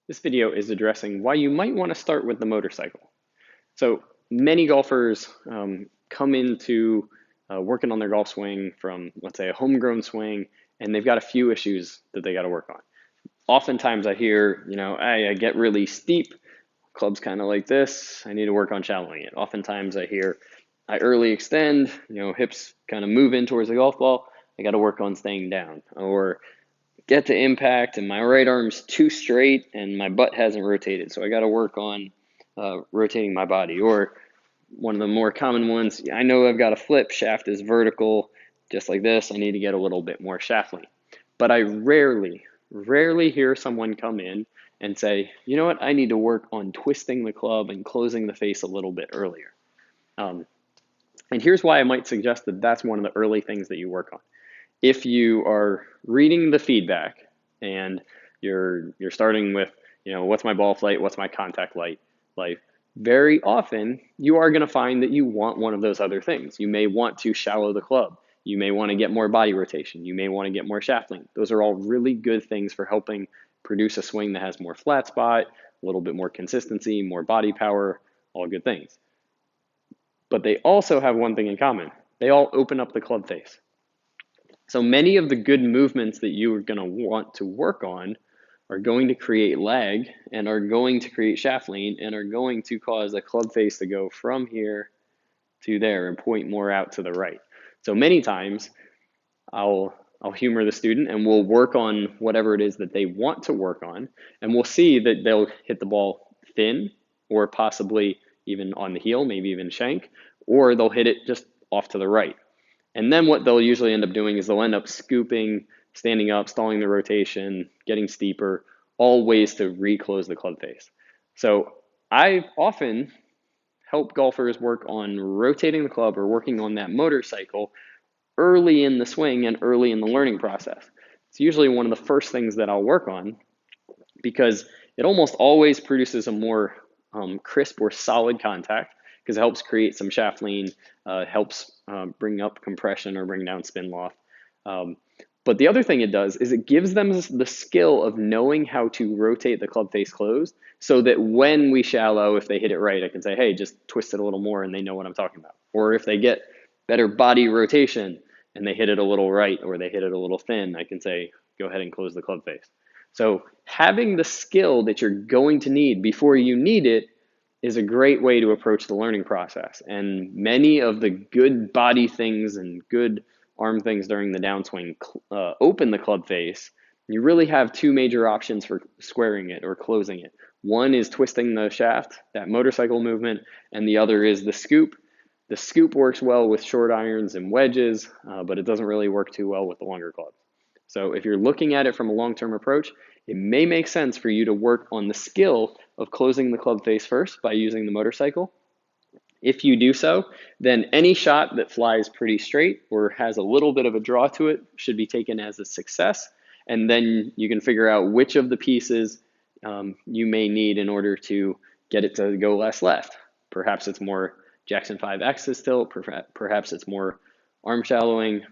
This video is addressing why you might want to start with the motorcycle. So many golfers come into working on their golf swing from, let's say, a homegrown swing, and they've got a few issues that they got to work on. Oftentimes I hear, hey, I get really steep, club's kind of like this, I need to work on shallowing it. Oftentimes I hear, I early extend, hips kind of move in towards the golf ball, I got to work on staying down. Or get to impact and my right arm's too straight and my butt hasn't rotated, so I got to work on rotating my body. Or one of the more common ones, I know I've got a flip, shaft is vertical, just like this, I need to get a little bit more shaft length. But I rarely hear someone come in and say, you know what, I need to work on twisting the club and closing the face a little bit earlier. Um, and here's why I might suggest that that's one of the early things that you work on. If you are reading the feedback and you're starting with, what's my ball flight, what's my contact light, like very often you are going to find that you want one of those other things. You may want to shallow the club. You may want to get more body rotation. You may want to get more shaft length. Those are all really good things for helping produce a swing that has more flat spot, a little bit more consistency, more body power, all good things. But they also have one thing in common. They all open up the club face. So many of the good movements that you are going to want to work on are going to create lag and are going to create shaft lean and are going to cause the club face to go from here to there and point more out to the right. So many times I'll humor the student and we'll work on whatever it is that they want to work on, and we'll see that they'll hit the ball thin or possibly even on the heel, maybe even shank, or they'll hit it just off to the right. And then what they'll usually end up doing is they'll end up scooping, standing up, stalling the rotation, getting steeper, all ways to reclose the club face. So I often help golfers work on rotating the club or working on that motorcycle early in the swing and early in the learning process. It's usually one of the first things that I'll work on because it almost always produces a more crisp or solid contact because it helps create some shaft lean, helps bring up compression or bring down spin loft. But the other thing it does is it gives them the skill of knowing how to rotate the club face closed so that when we shallow, if they hit it right, I can say, hey, just twist it a little more and they know what I'm talking about. Or if they get better body rotation and they hit it a little right or they hit it a little thin, I can say, go ahead and close the club face. So having the skill that you're going to need before you need it is a great way to approach the learning process. And many of the good body things and good arm things during the downswing open the club face. You really have two major options for squaring it or closing it. One is twisting the shaft, that motorcycle movement, and the other is the scoop. The scoop works well with short irons and wedges, but it doesn't really work too well with the longer clubs. So if you're looking at it from a long-term approach, it may make sense for you to work on the skill of closing the club face first by using the motorcycle. If you do so, then any shot that flies pretty straight or has a little bit of a draw to it should be taken as a success. And then you can figure out which of the pieces you may need in order to get it to go less left. Perhaps it's more Jackson 5 axis tilt, perhaps it's more arm shallowing,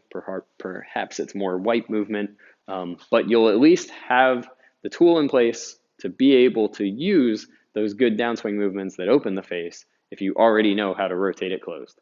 perhaps it's more wipe movement, but you'll at least have the tool in place to be able to use those good downswing movements that open the face if you already know how to rotate it closed.